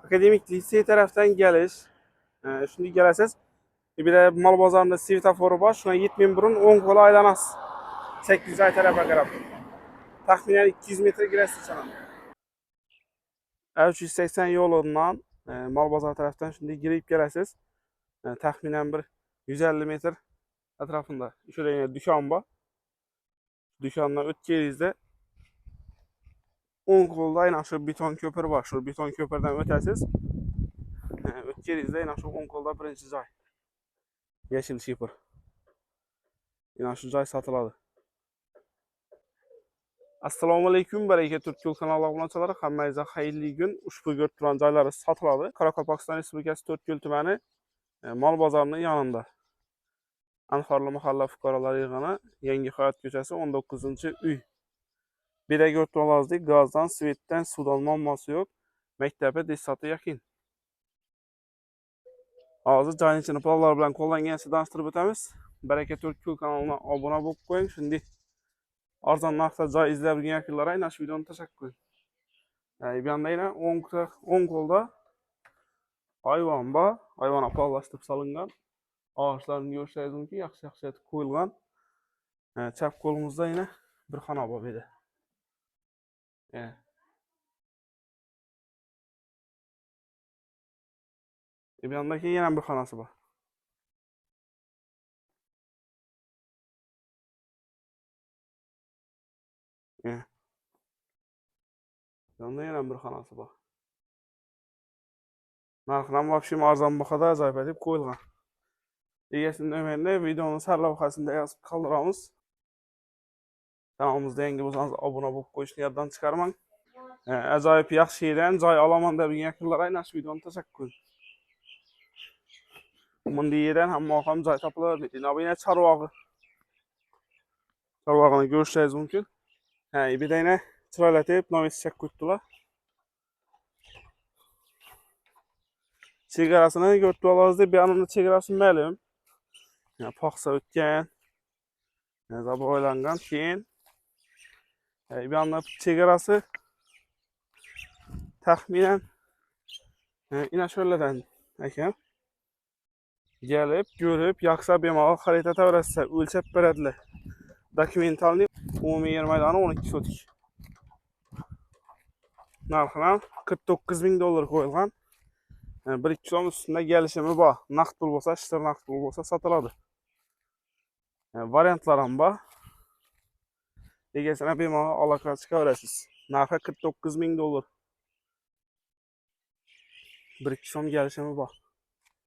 Akademik lisey tarafdan gelish. Shunday kelasiz. Bir de mal bozorida svetoforu bor. Shuna yetmay burun o'ng qo'l aylanasiz. 800 ay tarafa qarab. Taxminan 200 metr girasiz sanam. 380 yo'lidan mal bozor tarafdan shunday girib kelasiz. Taxminan bir 150 metr atrofida shurada do'kon bor. Do'kondan o'tganingizda o'ng qo'lda aynan shu beton ko'pir bor. Shu beton ko'pirdan o'tasiz. O'tganingizda aynan shu o'ng qo'lda birinchi joy. Yashil shipir. Aynan shu joy sotiladi. Assalomu alaykum, baraka Turkiyol kanali obunachilari, hammangizga xayrli kun. Ushbu ko'rib turgan joylari sotiladi. Qoraqalpog'iston Respublikasi To'rtko'l tumani mol bozorining yonida. Anhorli mahalla fuqarolar yig'ini, Yangi hayot ko'chasi 19-uy. Birga ko'rib turganingizdek, gazdan, svetdan, suvdan muammosi yo'q. Maktabi desati yaqin. Hozir joyning ichini pullar bilan qo'llangancha tanishtirib o'tamiz. Baraka Turkiyol kanaliga obuna bo'lib qo'ying. Shunday arzon narxda joy izlab yurgan yo'qlar aynan shu videoni tashakkur. Bu yoqda yana o'ng qo'lda hayvon bor. Hayvon apallashtirib solingan. Ağaçlarni ko'rishingiz mumkin, yaxshi etib qo'yilgan. Chap qo'limizda yana bir xona bor edi. Bu yoqda yana bir xonasi bor. Bu yoqda yana bir xonasi bor. Narxdan vobshe arzon bahada ajoyib deb qo'yilgan. Egasini nomerini videoning sarlavhasida yozib qoldiramiz. Kanalimizda yangi bo'lsangiz obuna bo'lib qo'yishni yoddan chiqarmang. Ajoyib yaxshi yerdan joy olaman deb yurganlar aynan shu videoni tashakkur. Bunday yerdan hamma joy topiladi. Bu yana chorvog'i. Chorvog'ini ko'rishingiz mumkin. Bir de yine chiroylatib novis chak qo'yibdilar. Chegarasini ko'rib turibsiz, bu yoqning chegarasi ma'lum. Paxsa o'tgan, zaboylangan, keyin bu yoqning chegarasi taxminan ina sho'rlardan ekan. Gelib, ko'rib, yaxshi bemalol xarita tavrasida o'lchab beradilar. Dokumentalni umumiy yer maydoni 12 sotik. Narxi $49,000 qo'yilgan. 1-2 so'm ustida kelishimi bor. Naqd pul bo'lsa, shtir naqd pul bo'lsa sotiladi. Variantlar ham bor. Egasini bemalol aloqa chiqarasiz. Narxi $49,000. 1-2 so'm kelishimi bor.